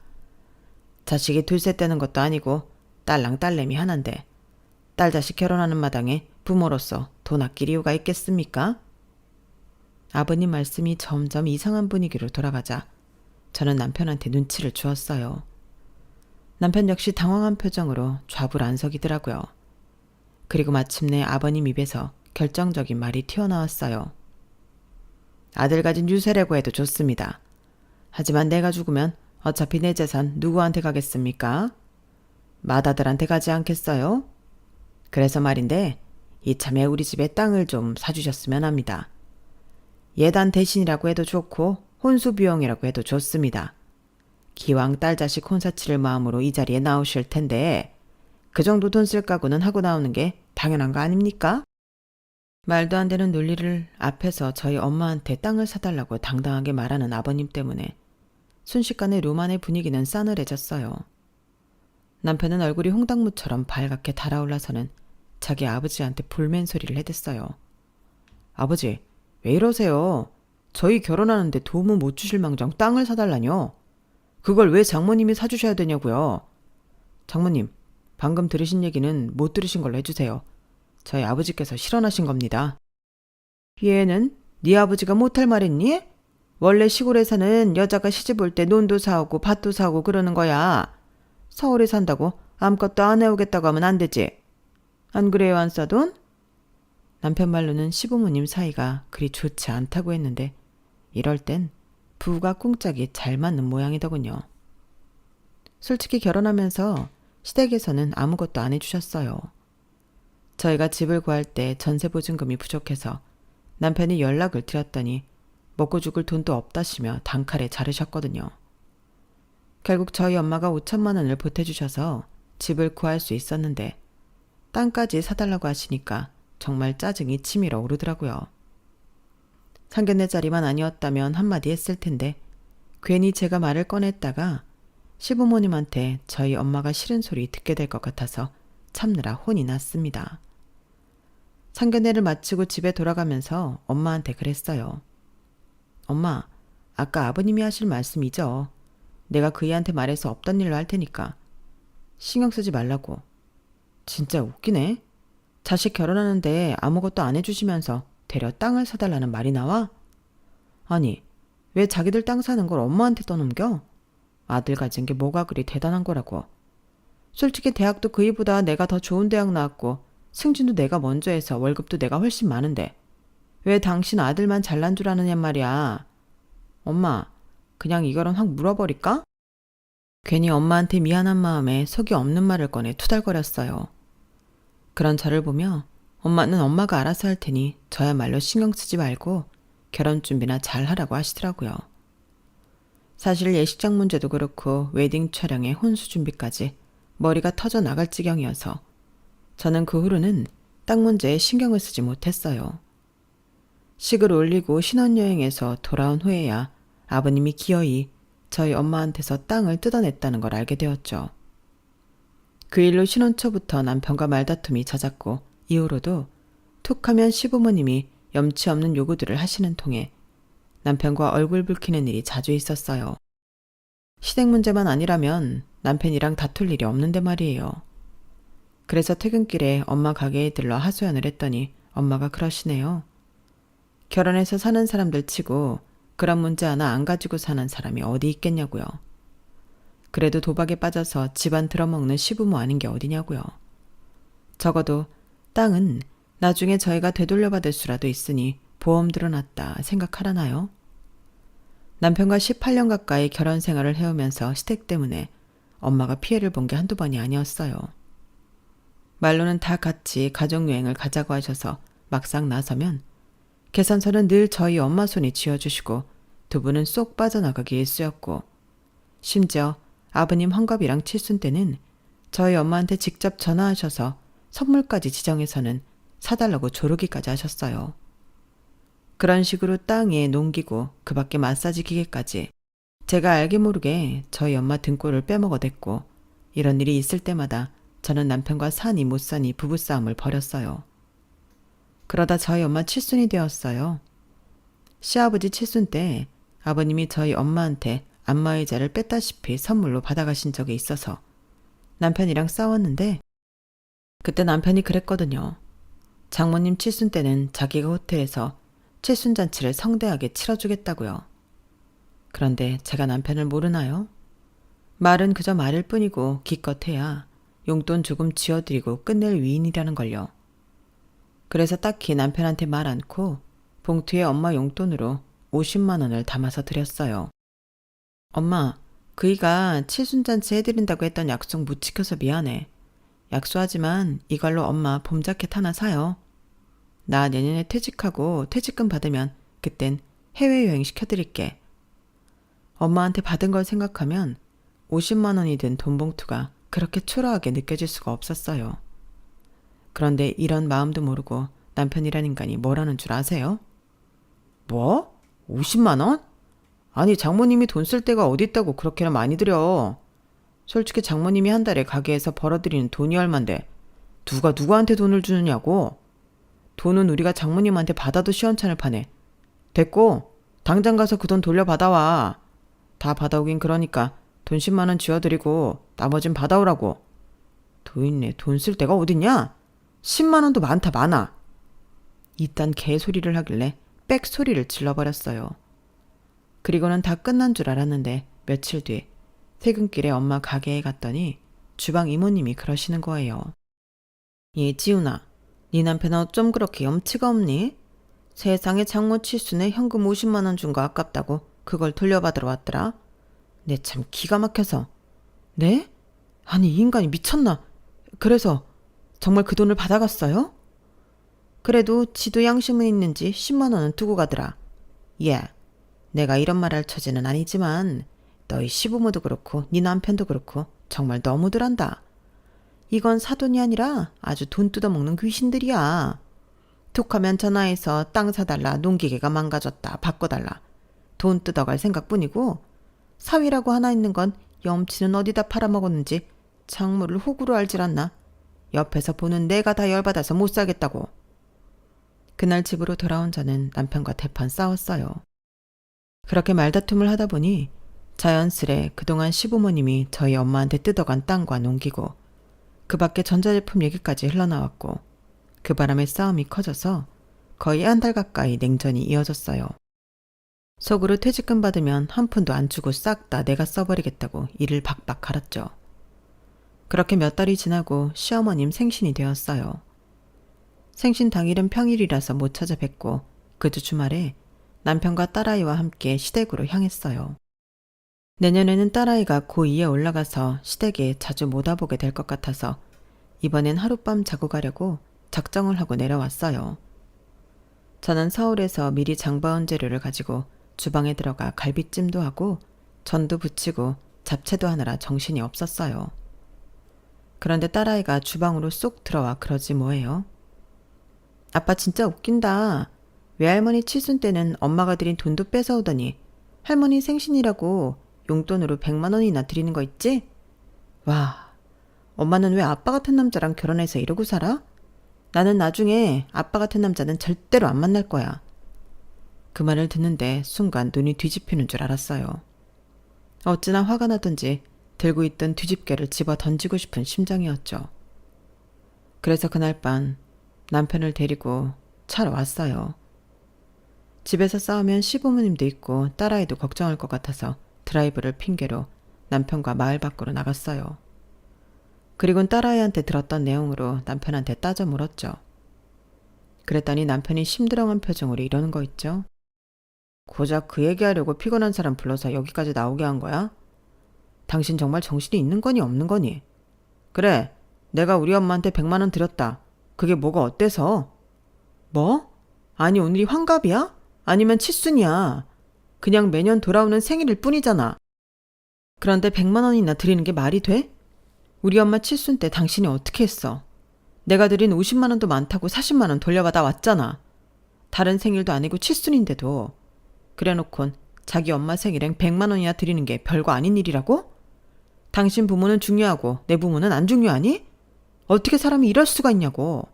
[SPEAKER 1] 자식이 둘셋 되는 것도 아니고 딸랑 딸내미 하나인데 딸 자식 결혼하는 마당에 부모로서 돈 아낄 이유가 있겠습니까? 아버님 말씀이 점점 이상한 분위기로 돌아가자 저는 남편한테 눈치를 주었어요. 남편 역시 당황한 표정으로 좌불안석이더라고요. 그리고 마침내 아버님 입에서 결정적인 말이 튀어나왔어요. 아들 가진 유세라고 해도 좋습니다. 하지만 내가 죽으면 어차피 내 재산 누구한테 가겠습니까? 맏아들한테 가지 않겠어요? 그래서 말인데 이참에 우리 집에 땅을 좀 사주셨으면 합니다. 예단 대신이라고 해도 좋고 혼수 비용이라고 해도 좋습니다. 기왕 딸 자식 혼사 치를 마음으로 이 자리에 나오실 텐데 그 정도 돈 쓸 각오는 하고 나오는 게 당연한 거 아닙니까? 말도 안 되는 논리를 앞에서 저희 엄마한테 땅을 사달라고 당당하게 말하는 아버님 때문에 순식간에 루만의 분위기는 싸늘해졌어요. 남편은 얼굴이 홍당무처럼 발갛게 달아올라서는 자기 아버지한테 불맨 소리를 해댔어요. 아버지, 왜 이러세요? 저희 결혼하는데 도움은 못 주실 망정 땅을 사달라뇨? 그걸 왜 장모님이 사주셔야 되냐고요? 장모님, 방금 들으신 얘기는 못 들으신 걸로 해주세요. 저희 아버지께서 실언하신 겁니다. 얘는 네 아버지가 못할 말했니? 원래 시골에 사는 여자가 시집 올 때 논도 사오고 밭도 사오고 그러는 거야. 서울에 산다고 아무것도 안 해오겠다고 하면 안 되지. 안 그래요, 안사돈? 남편 말로는 시부모님 사이가 그리 좋지 않다고 했는데 이럴 땐 부부가 꿍짝이 잘 맞는 모양이더군요. 솔직히 결혼하면서 시댁에서는 아무것도 안 해주셨어요. 저희가 집을 구할 때 전세보증금이 부족해서 남편이 연락을 드렸더니 먹고 죽을 돈도 없다시며 단칼에 자르셨거든요. 결국 저희 엄마가 5천만 원을 보태주셔서 집을 구할 수 있었는데 땅까지 사달라고 하시니까 정말 짜증이 치밀어 오르더라고요. 상견례 자리만 아니었다면 한마디 했을 텐데 괜히 제가 말을 꺼냈다가 시부모님한테 저희 엄마가 싫은 소리 듣게 될 것 같아서 참느라 혼이 났습니다. 상견례를 마치고 집에 돌아가면서 엄마한테 그랬어요. 엄마, 아까 아버님이 하실 말씀이죠. 내가 그이한테 말해서 없던 일로 할 테니까 신경 쓰지 말라고. 진짜 웃기네. 자식 결혼하는데 아무것도 안 해주시면서 되려 땅을 사달라는 말이 나와? 아니, 왜 자기들 땅 사는 걸 엄마한테 떠넘겨? 아들 가진 게 뭐가 그리 대단한 거라고. 솔직히 대학도 그이보다 내가 더 좋은 대학 나왔고 승진도 내가 먼저 해서 월급도 내가 훨씬 많은데 왜 당신 아들만 잘난 줄 아느냐 말이야. 엄마, 그냥 이거는 확 물어버릴까? 괜히 엄마한테 미안한 마음에 속이 없는 말을 꺼내 투덜거렸어요. 그런 저를 보며 엄마는 엄마가 알아서 할 테니 저야말로 신경 쓰지 말고 결혼 준비나 잘 하라고 하시더라고요. 사실 예식장 문제도 그렇고 웨딩 촬영에 혼수 준비까지 머리가 터져 나갈 지경이어서 저는 그 후로는 땅 문제에 신경을 쓰지 못했어요. 식을 올리고 신혼여행에서 돌아온 후에야 아버님이 기어이 저희 엄마한테서 땅을 뜯어냈다는 걸 알게 되었죠. 그 일로 신혼 초부터 남편과 말다툼이 잦았고 이후로도 툭하면 시부모님이 염치 없는 요구들을 하시는 통에 남편과 얼굴 붉히는 일이 자주 있었어요. 시댁 문제만 아니라면 남편이랑 다툴 일이 없는데 말이에요. 그래서 퇴근길에 엄마 가게에 들러 하소연을 했더니 엄마가 그러시네요. 결혼해서 사는 사람들 치고 그런 문제 하나 안 가지고 사는 사람이 어디 있겠냐고요. 그래도 도박에 빠져서 집안 들어먹는 시부모 아닌 게 어디냐고요. 적어도 땅은 나중에 저희가 되돌려받을 수라도 있으니 보험 들어놨다 생각하라나요? 남편과 18년 가까이 결혼 생활을 해오면서 시댁 때문에 엄마가 피해를 본 게 한두 번이 아니었어요. 말로는 다 같이 가족여행을 가자고 하셔서 막상 나서면 계산서는 늘 저희 엄마 손이 쥐어주시고 두 분은 쏙 빠져나가기 일쑤였고 심지어 아버님 환갑이랑 칠순 때는 저희 엄마한테 직접 전화하셔서 선물까지 지정해서는 사달라고 조르기까지 하셨어요. 그런 식으로 땅에 농기구 그 밖에 마사지 기계까지 제가 알게 모르게 저희 엄마 등골을 빼먹어댔고 이런 일이 있을 때마다 저는 남편과 사니 못 사니 부부싸움을 벌였어요. 그러다 저희 엄마 칠순이 되었어요. 시아버지 칠순 때 아버님이 저희 엄마한테 안마의자를 뺐다시피 선물로 받아가신 적이 있어서 남편이랑 싸웠는데 그때 남편이 그랬거든요. 장모님 칠순 때는 자기가 호텔에서 칠순잔치를 성대하게 치러주겠다고요. 그런데 제가 남편을 모르나요? 말은 그저 말일 뿐이고 기껏해야 용돈 조금 쥐어드리고 끝낼 위인이라는 걸요. 그래서 딱히 남편한테 말 않고 봉투에 엄마 용돈으로 50만 원을 담아서 드렸어요. 엄마, 그이가 칠순잔치 해드린다고 했던 약속 못 지켜서 미안해. 약속하지만 이걸로 엄마 봄 자켓 하나 사요. 나 내년에 퇴직하고 퇴직금 받으면 그땐 해외여행 시켜드릴게. 엄마한테 받은 걸 생각하면 50만 원이 든 돈 봉투가 그렇게 초라하게 느껴질 수가 없었어요. 그런데 이런 마음도 모르고 남편이란 인간이 뭐라는 줄 아세요? 뭐? 50만 원? 아니 장모님이 돈 쓸 데가 어디 있다고 그렇게나 많이 들여. 솔직히 장모님이 한 달에 가게에서 벌어들이는 돈이 얼만데 누가 누구한테 돈을 주느냐고. 돈은 우리가 장모님한테 받아도 시원찮을 판에. 됐고 당장 가서 그 돈 돌려받아와. 다 받아오긴 그러니까 돈 10만 원 쥐어드리고 나머진 받아오라고. 도인네 돈 쓸 데가 어딨냐? 10만 원도 많다 많아. 이딴 개소리를 하길래 빽 소리를 질러버렸어요. 그리고는 다 끝난 줄 알았는데 며칠 뒤 퇴근길에 엄마 가게에 갔더니 주방 이모님이 그러시는 거예요. 얘 지훈아, 네 남편 어쩜 그렇게 염치가 없니? 세상에 장모 칠순에 현금 50만 원 준 거 아깝다고 그걸 돌려받으러 왔더라. 내 참 기가 막혀서. 네? 아니 이 인간이 미쳤나? 그래서 정말 그 돈을 받아갔어요? 그래도 지도 양심은 있는지 10만 원은 두고 가더라. 예, 내가 이런 말 할 처지는 아니지만 너희 시부모도 그렇고 네 남편도 그렇고 정말 너무들 한다. 이건 사돈이 아니라 아주 돈 뜯어먹는 귀신들이야. 툭하면 전화해서 땅 사달라, 농기계가 망가졌다, 바꿔달라. 돈 뜯어갈 생각뿐이고 사위라고 하나 있는 건 염치는 어디다 팔아먹었는지 장모를 호구로 알질 않나. 옆에서 보는 내가 다 열받아서 못 살겠다고. 그날 집으로 돌아온 저는 남편과 대판 싸웠어요. 그렇게 말다툼을 하다 보니 자연스레 그동안 시부모님이 저희 엄마한테 뜯어간 땅과 농기구, 그 밖에 전자제품 얘기까지 흘러나왔고 그 바람에 싸움이 커져서 거의 한 달 가까이 냉전이 이어졌어요. 속으로 퇴직금 받으면 한 푼도 안 주고 싹 다 내가 써버리겠다고 이를 박박 갈았죠. 그렇게 몇 달이 지나고 시어머님 생신이 되었어요. 생신 당일은 평일이라서 못 찾아뵙고 그 주 주말에 남편과 딸아이와 함께 시댁으로 향했어요. 내년에는 딸아이가 고2에 올라가서 시댁에 자주 못 와보게 될 것 같아서 이번엔 하룻밤 자고 가려고 작정을 하고 내려왔어요. 저는 서울에서 미리 장바온 재료를 가지고 주방에 들어가 갈비찜도 하고 전도 부치고 잡채도 하느라 정신이 없었어요. 그런데 딸아이가 주방으로 쏙 들어와 그러지 뭐예요. 아빠 진짜 웃긴다. 외할머니 칠순 때는 엄마가 드린 돈도 뺏어오더니 할머니 생신이라고 용돈으로 100만 원이나 드리는 거 있지? 와, 엄마는 왜 아빠 같은 남자랑 결혼해서 이러고 살아? 나는 나중에 아빠 같은 남자는 절대로 안 만날 거야. 그 말을 듣는데 순간 눈이 뒤집히는 줄 알았어요. 어찌나 화가 나던지 들고 있던 뒤집개를 집어 던지고 싶은 심정이었죠. 그래서 그날 밤 남편을 데리고 차로 왔어요. 집에서 싸우면 시부모님도 있고 딸아이도 걱정할 것 같아서 드라이브를 핑계로 남편과 마을 밖으로 나갔어요. 그리곤 딸아이한테 들었던 내용으로 남편한테 따져 물었죠. 그랬더니 남편이 심드렁한 표정으로 이러는 거 있죠. 고작 그 얘기하려고 피곤한 사람 불러서 여기까지 나오게 한 거야? 당신 정말 정신이 있는 거니 없는 거니? 그래, 내가 우리 엄마한테 100만 원 드렸다. 그게 뭐가 어때서? 뭐? 아니 오늘이 환갑이야? 아니면 칠순이야. 그냥 매년 돌아오는 생일일 뿐이잖아. 그런데 100만 원이나 드리는 게 말이 돼? 우리 엄마 칠순 때 당신이 어떻게 했어? 내가 드린 50만 원도 많다고 40만 원 돌려받아 왔잖아. 다른 생일도 아니고 칠순인데도. 그래놓곤 자기 엄마 생일엔 100만 원이나 드리는 게 별거 아닌 일이라고? 당신 부모는 중요하고 내 부모는 안 중요하니? 어떻게 사람이 이럴 수가 있냐고.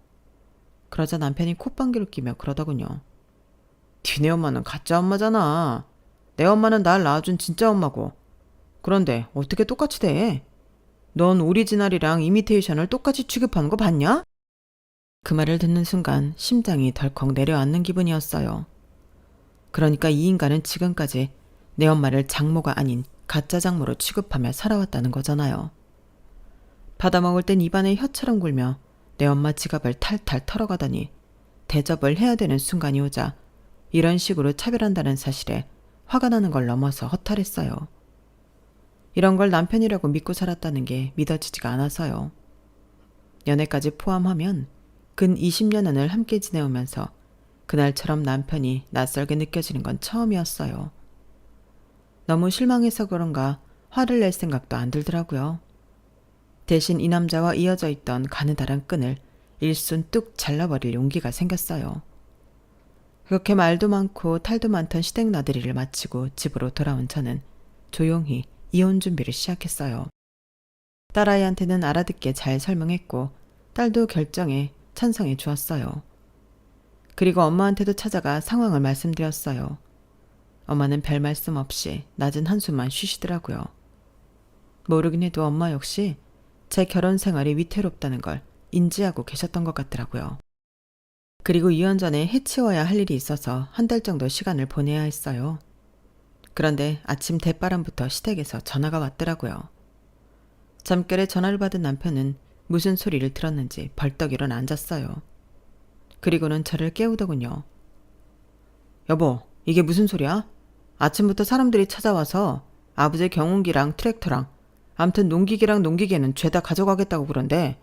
[SPEAKER 1] 그러자 남편이 콧방귀를 끼며 그러더군요. 니네 엄마는 가짜 엄마잖아. 내 엄마는 날 낳아준 진짜 엄마고. 그런데 어떻게 똑같이 돼? 넌 오리지널이랑 이미테이션을 똑같이 취급하는 거 봤냐? 그 말을 듣는 순간 심장이 덜컥 내려앉는 기분이었어요. 그러니까 이 인간은 지금까지 내 엄마를 장모가 아닌 가짜 장모로 취급하며 살아왔다는 거잖아요. 받아먹을 땐 입안에 혀처럼 굴며 내 엄마 지갑을 탈탈 털어가더니 대접을 해야 되는 순간이 오자 이런 식으로 차별한다는 사실에 화가 나는 걸 넘어서 허탈했어요. 이런 걸 남편이라고 믿고 살았다는 게 믿어지지가 않아서요. 연애까지 포함하면 근 20년을 함께 지내오면서 그날처럼 남편이 낯설게 느껴지는 건 처음이었어요. 너무 실망해서 그런가 화를 낼 생각도 안 들더라고요. 대신 이 남자와 이어져 있던 가느다란 끈을 일순 뚝 잘라버릴 용기가 생겼어요. 그렇게 말도 많고 탈도 많던 시댁 나들이를 마치고 집으로 돌아온 저는 조용히 이혼 준비를 시작했어요. 딸아이한테는 알아듣게 잘 설명했고 딸도 결정에 찬성해 주었어요. 그리고 엄마한테도 찾아가 상황을 말씀드렸어요. 엄마는 별 말씀 없이 낮은 한숨만 쉬시더라고요. 모르긴 해도 엄마 역시 제 결혼 생활이 위태롭다는 걸 인지하고 계셨던 것 같더라고요. 그리고 이혼 전에 해치워야 할 일이 있어서 한 달 정도 시간을 보내야 했어요. 그런데 아침 대바람부터 시댁에서 전화가 왔더라고요. 잠결에 전화를 받은 남편은 무슨 소리를 들었는지 벌떡 일어나 앉았어요. 그리고는 저를 깨우더군요. 여보, 이게 무슨 소리야? 아침부터 사람들이 찾아와서 아버지의 경운기랑 트랙터랑 암튼 농기계랑 농기계는 죄다 가져가겠다고 그런데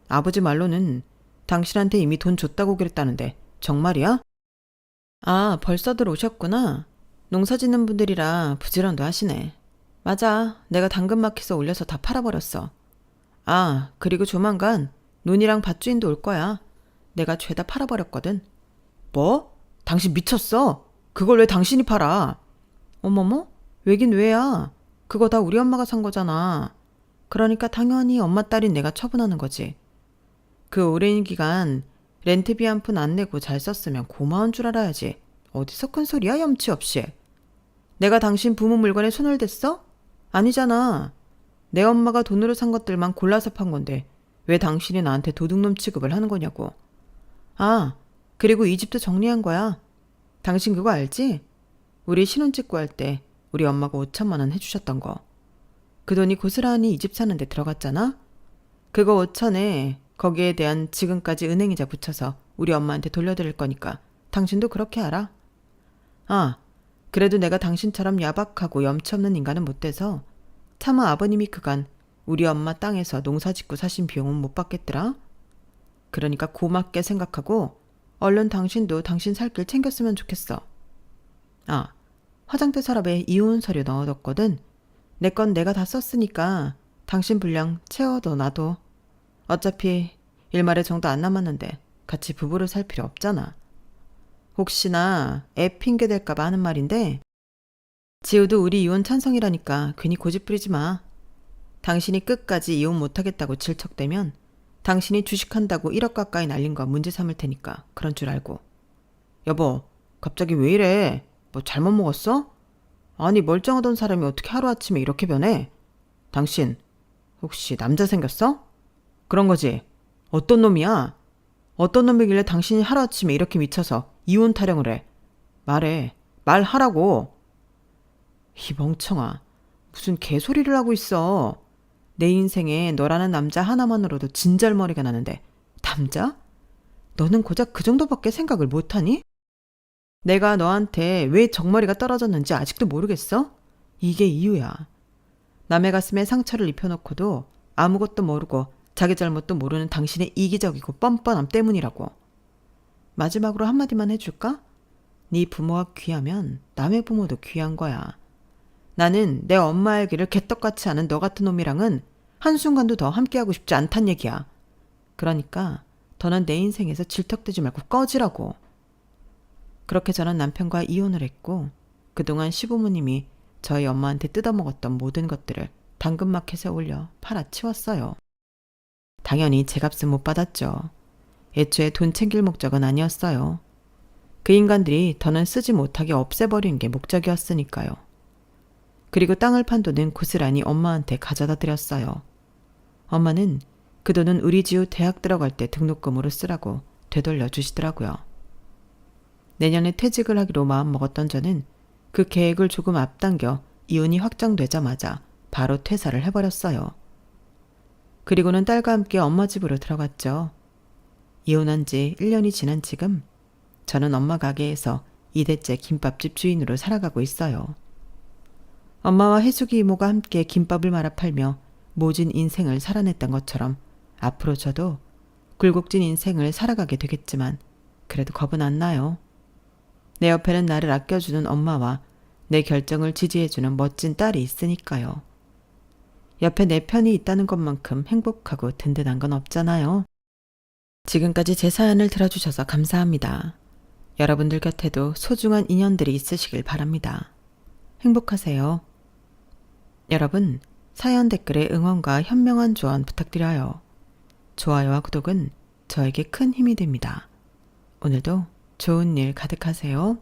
[SPEAKER 1] 아버지 말로는 당신한테 이미 돈 줬다고 그랬다는데 정말이야? 아, 벌써들 오셨구나. 농사 짓는 분들이라 부지런도 하시네. 맞아, 내가 당근마켓에 올려서 다 팔아버렸어. 아, 그리고 조만간 논이랑 밭주인도 올 거야. 내가 죄다 팔아버렸거든. 뭐? 당신 미쳤어? 그걸 왜 당신이 팔아? 어머머? 왜긴 왜야? 그거 다 우리 엄마가 산 거잖아. 그러니까 당연히 엄마 딸인 내가 처분하는 거지. 그 오랜 기간 렌트비 한 푼 안 내고 잘 썼으면 고마운 줄 알아야지. 어디서 큰 소리야, 염치 없이. 내가 당신 부모 물건에 손을 댔어? 아니잖아. 내 엄마가 돈으로 산 것들만 골라서 판 건데 왜 당신이 나한테 도둑놈 취급을 하는 거냐고. 아, 그리고 이 집도 정리한 거야. 당신 그거 알지? 우리 신혼집 구할 때 우리 엄마가 5천만 원 해주셨던 거. 그 돈이 고스란히 이 집 사는데 들어갔잖아? 그거 5천에 거기에 대한 지금까지 은행이자 붙여서 우리 엄마한테 돌려드릴 거니까 당신도 그렇게 알아. 아, 그래도 내가 당신처럼 야박하고 염치 없는 인간은 못 돼서 차마 아버님이 그간 우리 엄마 땅에서 농사 짓고 사신 비용은 못 받겠더라. 그러니까 고맙게 생각하고 얼른 당신도 당신 살 길 챙겼으면 좋겠어. 아, 화장대 서랍에 이혼 서류 넣어뒀거든. 내 건 내가 다 썼으니까 당신 분량 채워도 놔둬. 어차피 일말의 정도 안 남았는데 같이 부부를 살 필요 없잖아. 혹시나 애 핑계 댈까봐 하는 말인데 지우도 우리 이혼 찬성이라니까 괜히 고집 부리지 마. 당신이 끝까지 이혼 못하겠다고 질척대면 당신이 주식한다고 1억 가까이 날린 거 문제 삼을 테니까 그런 줄 알고. 여보, 갑자기 왜 이래? 뭐 잘못 먹었어? 아니 멀쩡하던 사람이 어떻게 하루아침에 이렇게 변해? 당신 혹시 남자 생겼어? 그런 거지. 어떤 놈이야? 어떤 놈이길래 당신이 하루아침에 이렇게 미쳐서 이혼 타령을 해? 말해. 말하라고. 이 멍청아. 무슨 개소리를 하고 있어. 내 인생에 너라는 남자 하나만으로도 진절머리가 나는데 남자? 너는 고작 그 정도밖에 생각을 못하니? 내가 너한테 왜 정머리가 떨어졌는지 아직도 모르겠어? 이게 이유야. 남의 가슴에 상처를 입혀놓고도 아무것도 모르고 자기 잘못도 모르는 당신의 이기적이고 뻔뻔함 때문이라고. 마지막으로 한마디만 해줄까? 네 부모가 귀하면 남의 부모도 귀한 거야. 나는 내 엄마 알기를 개떡같이 아는 너 같은 놈이랑은 한순간도 더 함께하고 싶지 않단 얘기야. 그러니까 더는 내 인생에서 질척대지 말고 꺼지라고. 그렇게 저는 남편과 이혼을 했고 그동안 시부모님이 저희 엄마한테 뜯어먹었던 모든 것들을 당근마켓에 올려 팔아치웠어요. 당연히 제 값은 못 받았죠. 애초에 돈 챙길 목적은 아니었어요. 그 인간들이 더는 쓰지 못하게 없애버리는 게 목적이었으니까요. 그리고 땅을 판 돈은 고스란히 엄마한테 가져다 드렸어요. 엄마는 그 돈은 우리 지우 대학 들어갈 때 등록금으로 쓰라고 되돌려 주시더라고요. 내년에 퇴직을 하기로 마음먹었던 저는 그 계획을 조금 앞당겨 이혼이 확정되자마자 바로 퇴사를 해버렸어요. 그리고는 딸과 함께 엄마 집으로 들어갔죠. 이혼한 지 1년이 지난 지금 저는 엄마 가게에서 2대째 김밥집 주인으로 살아가고 있어요. 엄마와 해숙이 이모가 함께 김밥을 말아 팔며 모진 인생을 살아냈던 것처럼 앞으로 저도 굴곡진 인생을 살아가게 되겠지만 그래도 겁은 안 나요. 내 옆에는 나를 아껴주는 엄마와 내 결정을 지지해주는 멋진 딸이 있으니까요. 옆에 내 편이 있다는 것만큼 행복하고 든든한 건 없잖아요. 지금까지 제 사연을 들어주셔서 감사합니다. 여러분들 곁에도 소중한 인연들이 있으시길 바랍니다. 행복하세요. 여러분, 사연 댓글에 응원과 현명한 조언 부탁드려요. 좋아요와 구독은 저에게 큰 힘이 됩니다. 오늘도 좋은 일 가득하세요.